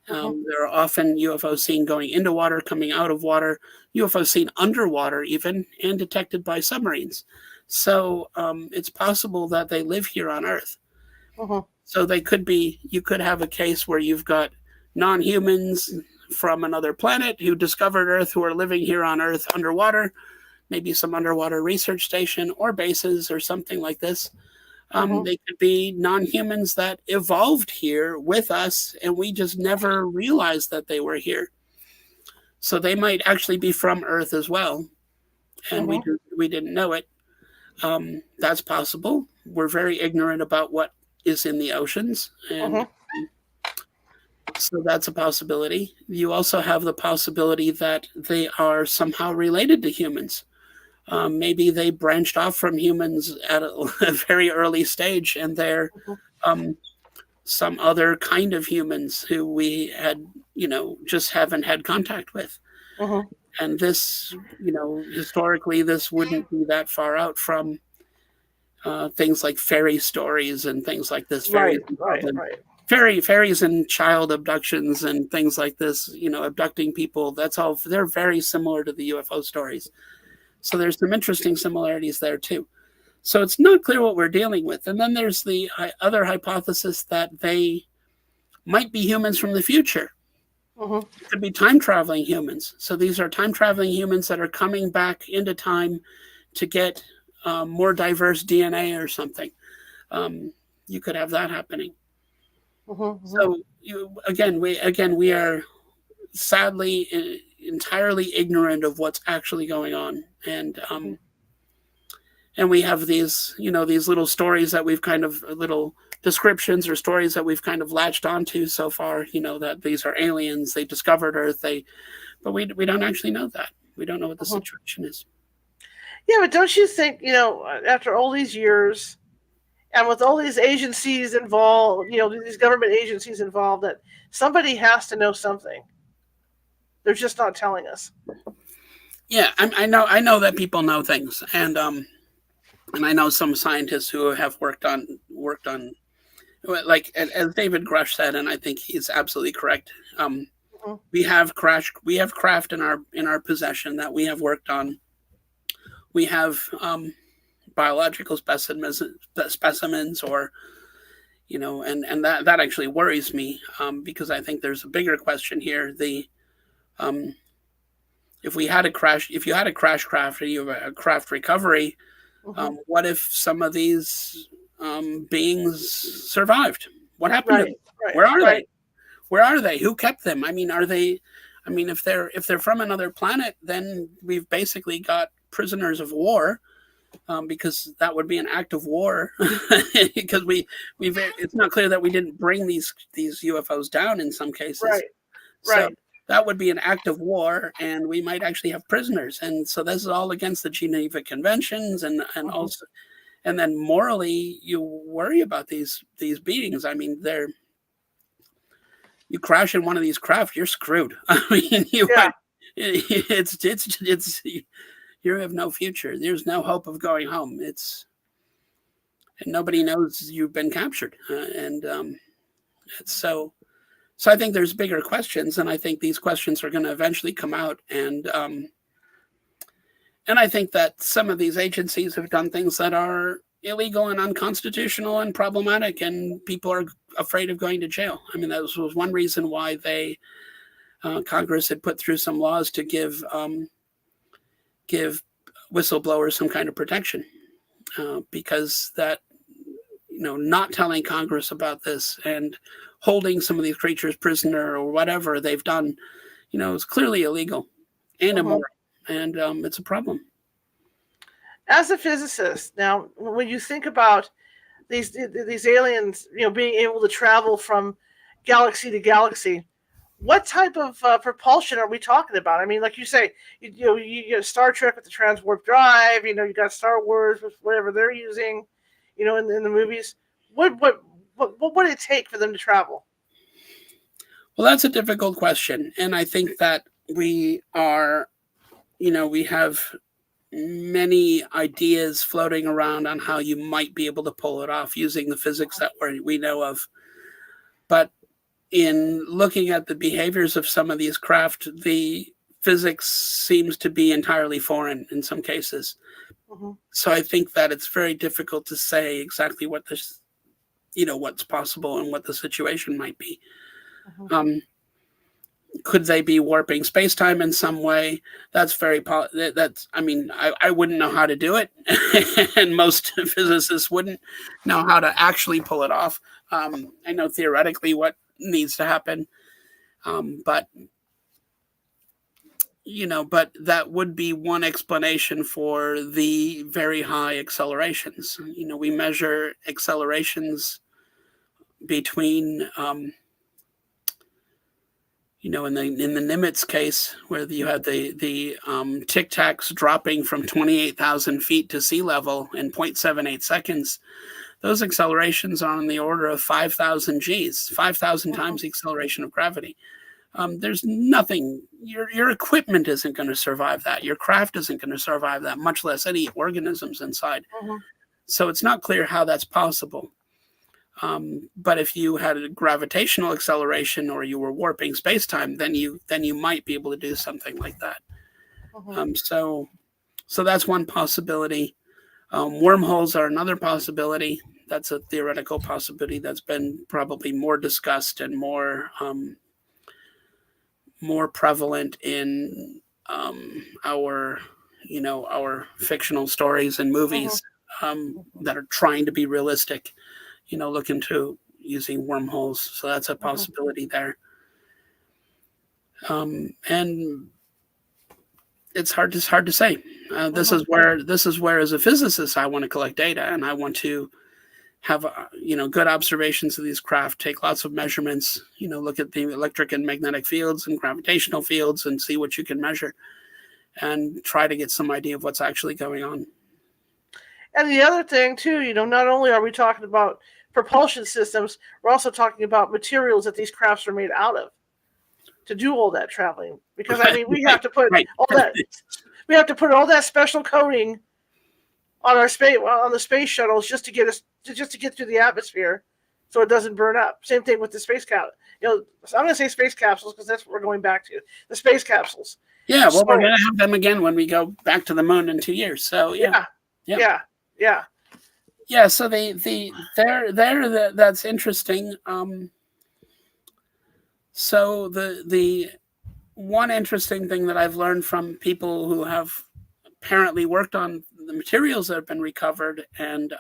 There are often UFOs seen going into water, coming out of water, UFOs seen underwater even, and detected by submarines. So it's possible that they live here on Earth. So you could have a case where you've got non-humans from another planet who discovered Earth, who are living here on Earth underwater, maybe some underwater research station or bases or something like this. They could be non-humans that evolved here with us, and we just never realized that they were here. So they might actually be from Earth as well, and we didn't know it. That's possible. We're very ignorant about what is in the oceans, and So that's a possibility. You also have the possibility that they are somehow related to humans. Maybe they branched off from humans at a very early stage, and they're um, some other kind of humans who we had, just haven't had contact with. Mm-hmm. And this, historically, this wouldn't be that far out from things like fairy stories and things like this. Right, Fairies right, involved in right. fairies and child abductions and things like this. Abducting people. That's all. They're very similar to the UFO stories. So there's some interesting similarities there too. So it's not clear what we're dealing with. And then there's the other hypothesis that they might be humans from the future. Mm-hmm. It could be time traveling humans. So these are time traveling humans that are coming back into time to get more diverse DNA or something. You could have that happening. Mm-hmm. So we are sadly entirely ignorant of what's actually going on, Mm-hmm. and we have these little stories that we've kind of little descriptions or stories that we've kind of latched onto so far. That these are aliens, they discovered Earth, but we don't actually know that. We don't know what the Mm-hmm. situation is. Yeah, but don't you think, after all these years and with all these agencies involved, these government agencies involved, that somebody has to know something? They're just not telling us. Yeah, I know that people know things, and I know some scientists who have worked on like as David Grush said, and I think he's absolutely correct. Mm-hmm. We have craft in our possession that we have worked on. We have biological specimens, or and that actually worries me, because I think there's a bigger question here. The um, if you had a crash craft, or you have a craft recovery, Mm-hmm. what if some of these beings survived? What happened to them? Right, right, Where are right. they? Where are they? Who kept them? I mean, are they? I mean, if they're from another planet, then we've basically got prisoners of war, because that would be an act of war. Because it's not clear that we didn't bring these UFOs down in some cases. Right, So right. that would be an act of war, and we might actually have prisoners. And so this is all against the Geneva Conventions, and Mm-hmm. also, and then morally, you worry about these beings. I mean, you crash in one of these craft, you're screwed. I mean, Yeah, it's you have no future. There's no hope of going home. And nobody knows you've been captured, and it's so I think there's bigger questions, and I think these questions are going to eventually come out, and I think that some of these agencies have done things that are illegal and unconstitutional and problematic, and people are afraid of going to jail. I mean, that was one reason why Congress had put through some laws to give whistleblowers some kind of protection, because that not telling Congress about this and holding some of these creatures prisoner or whatever they've done, is clearly illegal and mm-hmm. immoral, and it's a problem. As a physicist, now, when you think about these aliens, being able to travel from galaxy to galaxy, what type of propulsion are we talking about? I mean, like you say, you get Star Trek with the transwarp drive. You got Star Wars with whatever they're using, in the movies. What would it take for them to travel? Well, that's a difficult question, and I think that we have many ideas floating around on how you might be able to pull it off using the physics that we know of. But in looking at the behaviors of some of these craft, the physics seems to be entirely foreign in some cases. Mm-hmm. So I think that it's very difficult to say exactly what's possible and what the situation might be. Mm-hmm. Could they be warping space-time in some way? I mean, I wouldn't know how to do it, and most physicists wouldn't know how to actually pull it off. I know theoretically what needs to happen, but that would be one explanation for the very high accelerations. We measure accelerations between in the Nimitz case, where you had the Tic Tacs dropping from 28,000 feet to sea level in 0.78 seconds, those accelerations are on the order of 5,000 Gs, 5,000 times the acceleration of gravity. There's nothing, your equipment isn't going to survive that. Your craft isn't going to survive that, much less any organisms inside. So it's not clear how that's possible. But if you had a gravitational acceleration or you were warping space-time, then you might be able to do something like that. So that's one possibility. Wormholes are another possibility. That's a theoretical possibility that's been probably more discussed and more prevalent in our fictional stories and movies that are trying to be realistic. Look into using wormholes. So that's a possibility there. And it's hard to say. This is where, as a physicist, I want to collect data, and I want to have good observations of these craft, take lots of measurements, look at the electric and magnetic fields and gravitational fields and see what you can measure and try to get some idea of what's actually going on. And the other thing too, not only are we talking about propulsion systems, we're also talking about materials that these crafts are made out of to do all that traveling. Because we have to put all that, we have to put all that special coating on the space shuttles just to get through the atmosphere, so it doesn't burn up. Same thing with the space capsule. So I'm going to say space capsules because that's what we're going back to. The space capsules. Yeah, well, we're going to have them again when we go back to the moon in 2 years. So yeah. So that's interesting. So the one interesting thing that I've learned from people who have apparently worked on the materials that have been recovered and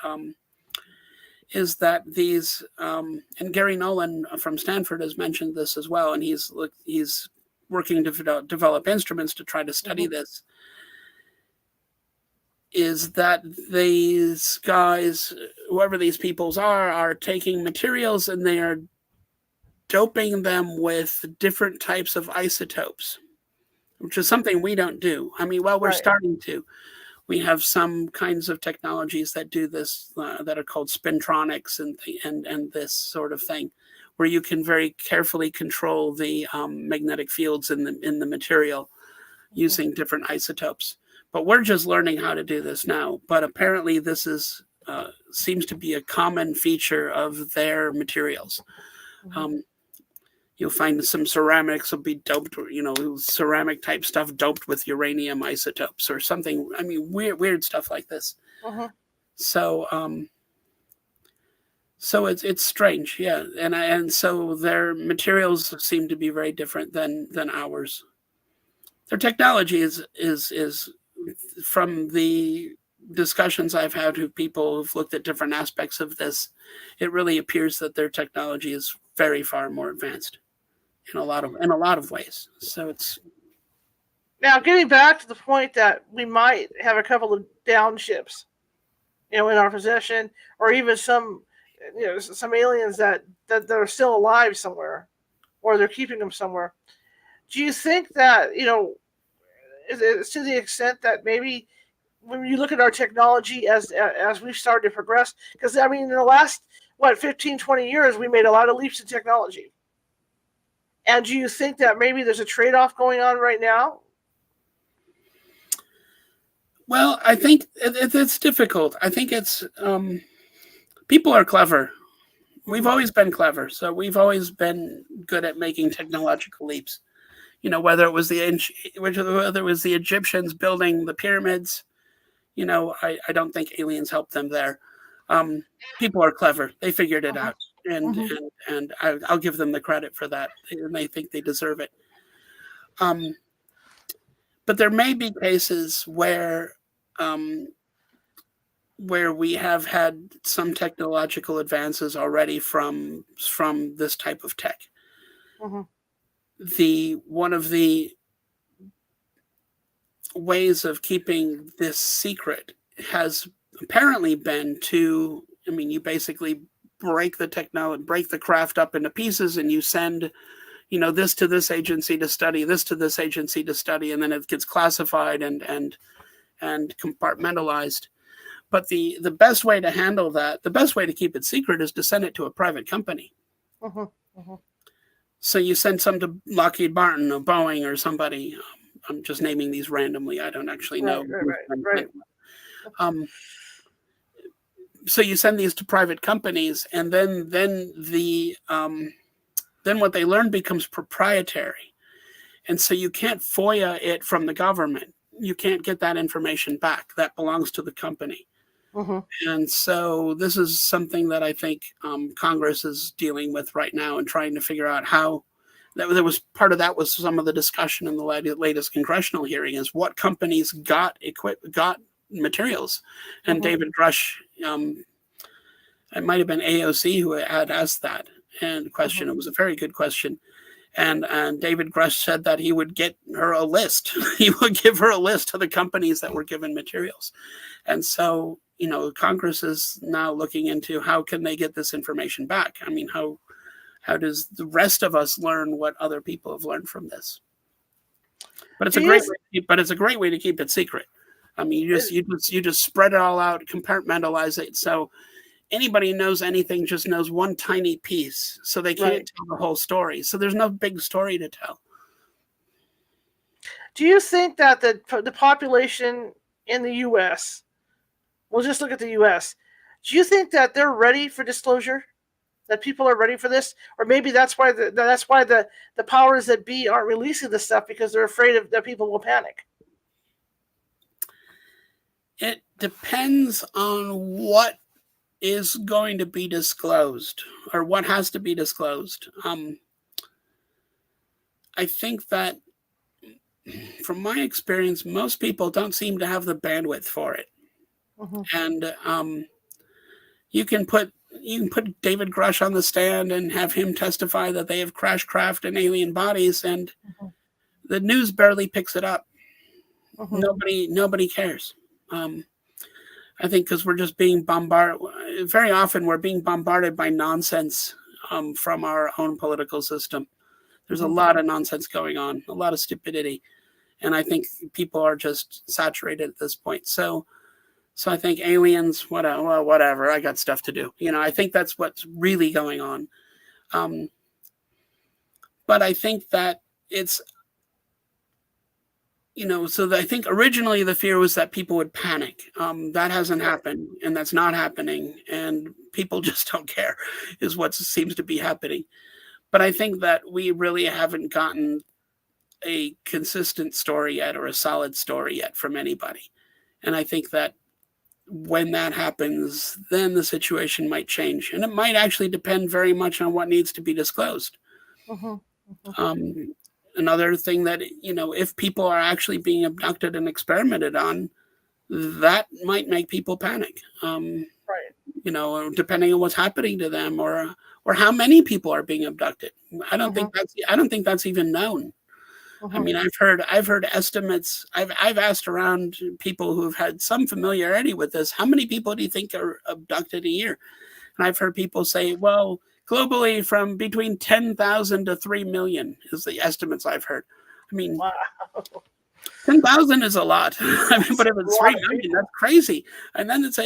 is that these and Gary Nolan from Stanford has mentioned this as well, and he's working to develop instruments to try to study this, is that these guys, whoever these peoples are taking materials and they are doping them with different types of isotopes, which is something we don't do. We're starting to. We have some kinds of technologies that do this that are called spintronics and this sort of thing, where you can very carefully control the magnetic fields in the material using different isotopes. But we're just learning how to do this now. But apparently this is seems to be a common feature of their materials. You'll find some ceramics will be doped, ceramic type stuff doped with uranium isotopes or something. Weird stuff like this. So it's strange, yeah. And so their materials seem to be very different than ours. Their technology is from the discussions I've had with people who've looked at different aspects of this, it really appears that their technology is very far more advanced in a lot of ways. So it's now getting back to the point that we might have a couple of down ships, in our possession, or even some aliens that are still alive somewhere, or they're keeping them somewhere. Do you think that it's to the extent that maybe when you look at our technology as we've started to progress, because in the last 15, 20 years we made a lot of leaps in technology. And do you think that maybe there's a trade-off going on right now? Well, I think it's difficult. I think it's people are clever. We've always been clever, so we've always been good at making technological leaps. Whether it was the Egyptians building the pyramids, I don't think aliens helped them there. People are clever; they figured it out. And I'll give them the credit for that, and they think they deserve it. But there may be cases where we have had some technological advances already from this type of tech. One of the ways of keeping this secret has apparently been to, you basically break the craft up into pieces, and you send, this to this agency to study, this to this agency to study, and then it gets classified and compartmentalized. But the best way to handle that, the best way to keep it secret, is to send it to a private company. So you send some to Lockheed Martin or Boeing or somebody. I'm just naming these randomly. I don't actually know. Right. So you send these to private companies, and then what they learn becomes proprietary. And so you can't FOIA it from the government. You can't get that information back. That belongs to the company. And so this is something that I think Congress is dealing with right now and trying to figure out how. There was part of that was some of the discussion in the latest congressional hearing is what companies got materials. And David Grush, it might have been AOC who had asked that and question. It was a very good question. And David Grush said that he would get her a list. He would give her a list of the companies that were given materials. And so, Congress is now looking into how can they get this information back? I mean, how does the rest of us learn what other people have learned from this? But it's a great way to keep it secret. I mean, you just spread it all out, compartmentalize it. So anybody who knows anything just knows one tiny piece, so they can't tell the whole story. So there's no big story to tell. Do you think that the population in the U.S., we'll just look at the U.S., do you think that they're ready for disclosure? That people are ready for this? Or maybe that's why the powers that be aren't releasing this stuff, because they're afraid that people will panic? It depends on what is going to be disclosed or what has to be disclosed. I think that from my experience, most people don't seem to have the bandwidth for it. And you can put David Grush on the stand and have him testify that they have crashed craft and alien bodies, and the news barely picks it up. Nobody cares. I think because we're just being bombarded. Very often we're being bombarded by nonsense from our own political system. There's a lot of nonsense going on, a lot of stupidity. And I think people are just saturated at this point. So I think aliens, whatever, I got stuff to do. I think that's what's really going on. But I think that it's, so I think originally the fear was that people would panic. That hasn't happened, and that's not happening. And people just don't care is what seems to be happening. But I think that we really haven't gotten a consistent story yet, or a solid story yet, from anybody. And I think that when that happens, then the situation might change. And it might actually depend very much on what needs to be disclosed. Another thing that, if people are actually being abducted and experimented on, that might make people panic. Depending on what's happening to them, or how many people are being abducted. I don't think that's even known. I mean, I've heard estimates. I've asked around people who've had some familiarity with this. How many people do you think are abducted a year? And I've heard people say, well, globally, from between 10,000 to 3 million is the estimates I've heard. I mean, 10,000 is a lot. I mean, but if it's 3 million, that's crazy. And then it's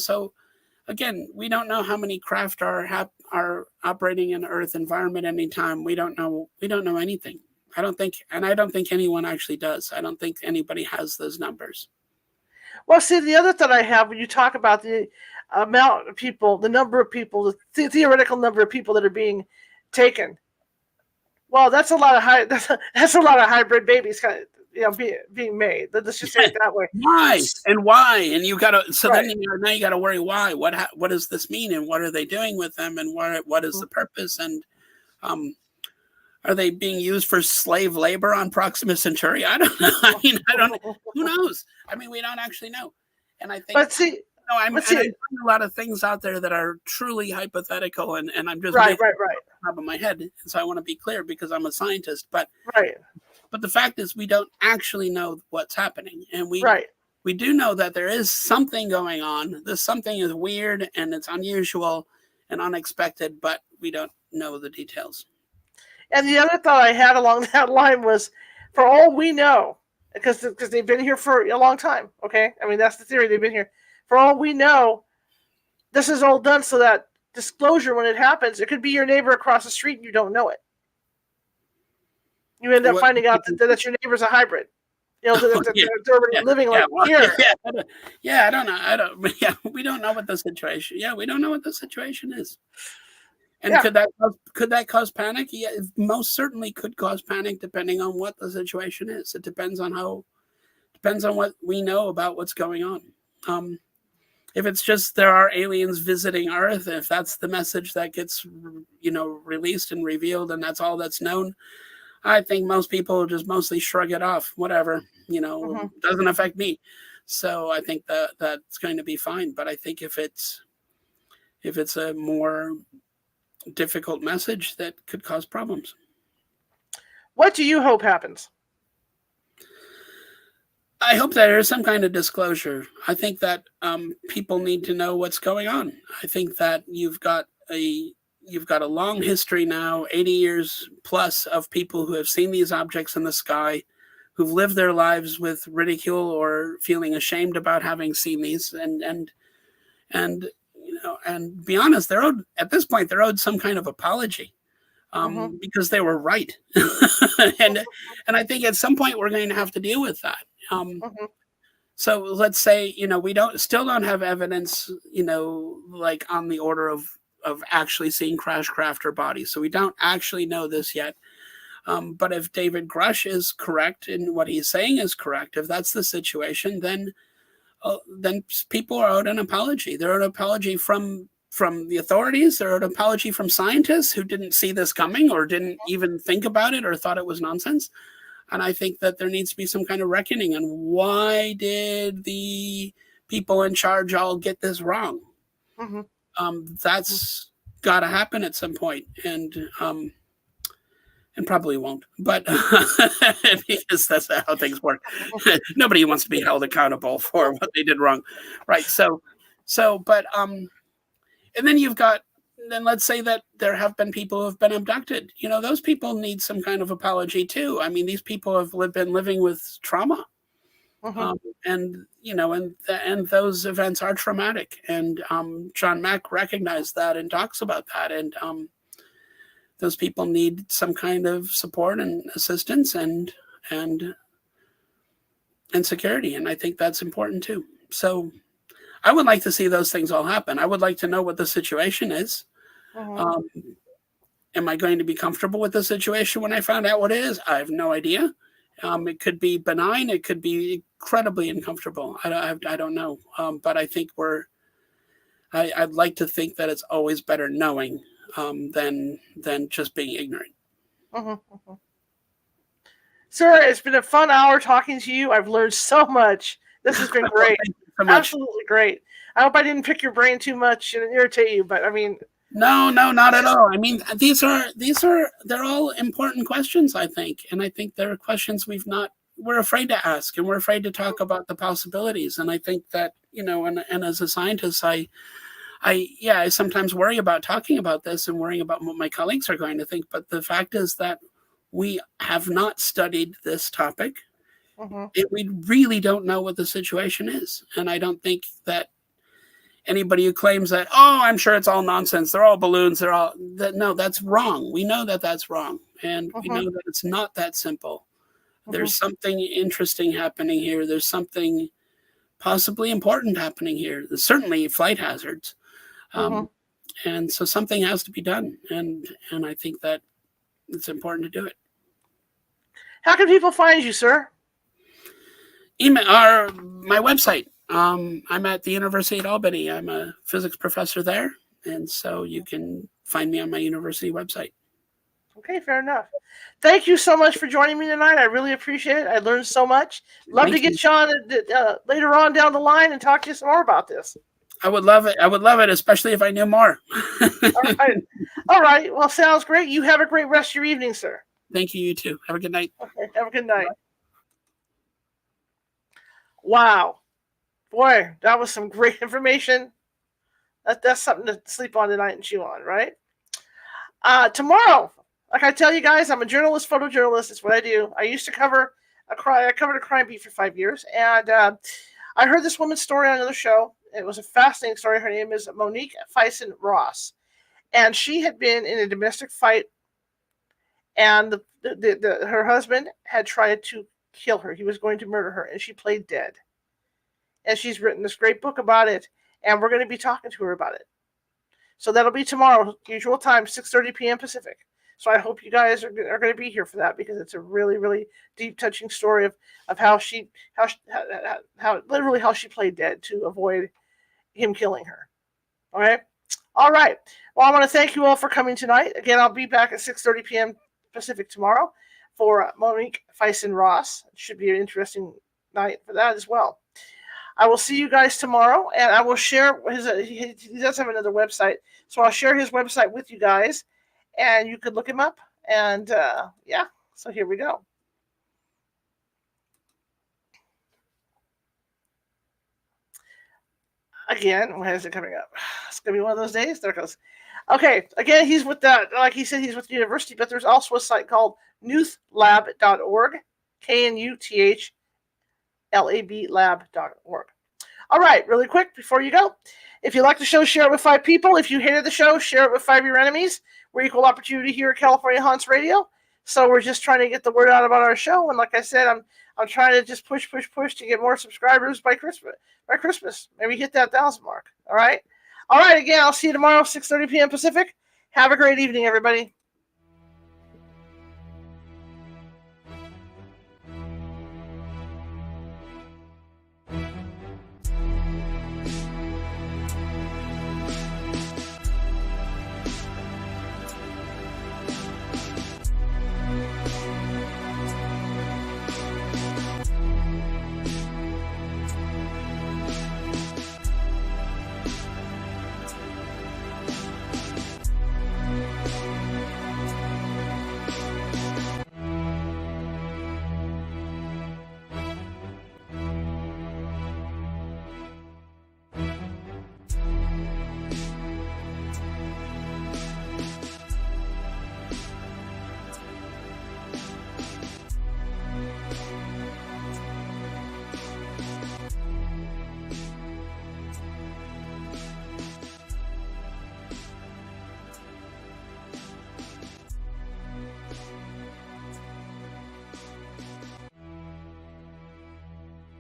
so again, we don't know how many craft are operating in Earth environment anytime. We don't know anything. I don't think anyone actually does. I don't think anybody has those numbers. Well, see, the other thought I have when you talk about the amount of people, the number of people, the theoretical number of people that are being taken. Well, that's a lot of hybrid babies being made. Let's just say it that way. Why? And you got to then now you got to worry why. What does this mean, and what are they doing with them, and what is the purpose, and are they being used for slave labor on Proxima Centauri? I don't know. I mean, who knows? I mean, we don't actually know. And I think, I'm putting a lot of things out there that are truly hypothetical, and I'm just making it off the top of my head. And so I want to be clear because I'm a scientist, but the fact is we don't actually know what's happening. And we do know that there is something going on. This something is weird and it's unusual and unexpected, but we don't know the details. And the other thought I had along that line was, for all we know, because they've been here for a long time, okay? I mean, that's the theory. They've been here. For all we know, this is all done so that disclosure, when it happens, it could be your neighbor across the street and you don't know it. You end up finding out that your neighbor's a hybrid. They're living like here. Yeah, I don't know. Yeah, we don't know what the situation. Yeah, we don't know what the situation is. And could that cause panic? Yeah, it most certainly could cause panic, depending on what the situation is. It depends on what we know about what's going on. If it's just there are aliens visiting Earth, if that's the message that gets released and revealed, and that's all that's known, I think most people just mostly shrug it off. Whatever, doesn't affect me. So I think that's going to be fine. But I think if it's a more difficult message, that could cause problems. What do you hope happens? I hope that there's some kind of disclosure. I think that people need to know what's going on. I think that you've got a long history now, 80 years plus, of people who have seen these objects in the sky, who've lived their lives with ridicule or feeling ashamed about having seen these, and be honest, at this point they're owed some kind of apology, because they were right, and I think at some point we're going to have to deal with that. So let's say we still don't have evidence, like on the order of actually seeing crash craft or bodies. So we don't actually know this yet. But if David Grush is correct and what he's saying is correct, if that's the situation, then people are owed an apology. They're owed an apology from the authorities. They're owed an apology from scientists who didn't see this coming or didn't even think about it or thought it was nonsense. And I think that there needs to be some kind of reckoning on why did the people in charge all get this wrong. That's got to happen at some point, and probably won't, but because that's how things work. Nobody wants to be held accountable for what they did wrong, right? But and then let's say that there have been people who have been abducted. Those people need some kind of apology too. I mean, these people have been living with trauma. And those events are traumatic, and John Mack recognized that and talks about that, and those people need some kind of support and assistance and security, and I think that's important too. So I would like to see those things all happen. I would like to know what the situation is. Am I going to be comfortable with the situation when I find out what it is? I have no idea. It could be benign. It could be incredibly uncomfortable. I don't know. But I think I'd like to think that it's always better knowing than just being ignorant. Sir, it's been a fun hour talking to you. I've learned so much. This has been great. So much. Absolutely great. I hope I didn't pick your brain too much and irritate you, but I mean... No, not at all. I mean, they're all important questions, I think. And I think they're questions we're afraid to ask, and we're afraid to talk about the possibilities. And I think that, and as a scientist, I sometimes worry about talking about this and worrying about what my colleagues are going to think. But the fact is that we have not studied this topic. We really don't know what the situation is. And I don't think that anybody who claims that, I'm sure it's all nonsense, they're all balloons, no, that's wrong. We know that that's wrong. And we know that it's not that simple. There's something interesting happening here. There's something possibly important happening here. There's certainly flight hazards. And so something has to be done. And I think that it's important to do it. How can people find you, sir? My website. I'm at the University at Albany. I'm a physics professor there. And so you can find me on my university website. Okay, fair enough. Thank you so much for joining me tonight. I really appreciate it. I learned so much. Love to get you on later on down the line and talk to you some more about this. I would love it. I would love it, especially if I knew more. All right. Well, sounds great. You have a great rest of your evening, sir. Thank you. You too. Have a good night. Okay. Have a good night. Wow. Boy, that was some great information. That's something to sleep on tonight and chew on, right? Tomorrow, Like I tell you guys, I'm a journalist, photojournalist. It's what I do. I used to cover I covered a crime beat for 5 years, and I heard this woman's story on another show. It was a fascinating story. Her name is Monique Fison Ross, and she had been in a domestic fight, and her husband had tried to kill her. He was going to murder her, and she played dead. And she's written this great book about it, and we're going to be talking to her about it. So that'll be tomorrow, usual time, 6:30 p.m. Pacific. So I hope you guys are going to be here for that, because it's a really, really deep, touching story of how she played dead to avoid him killing her. Okay? All right. Well, I want to thank you all for coming tonight. Again, I'll be back at 6:30 p.m. Pacific tomorrow for Monique Fison Ross. It should be an interesting night for that as well. I will see you guys tomorrow, and I will share he does have another website, so I'll share his website with you guys, and you could look him up. And yeah, so here we go. Again, when is it coming up? It's going to be one of those days. There it goes. Okay, again, he's with that, like he said, he's with the university, but there's also a site called knuthlab.org, KNUTHLAB lab.org. All right, really quick before you go. If you like the show, share it with 5 people. If you hated the show, share it with 5 of your enemies. We're equal opportunity here at California Haunts Radio. So we're just trying to get the word out about our show. And like I said, I'm trying to just push to get more subscribers by Christmas. Maybe hit that 1,000 mark. All right. Again, I'll see you tomorrow, 6:30 p.m. Pacific. Have a great evening, everybody.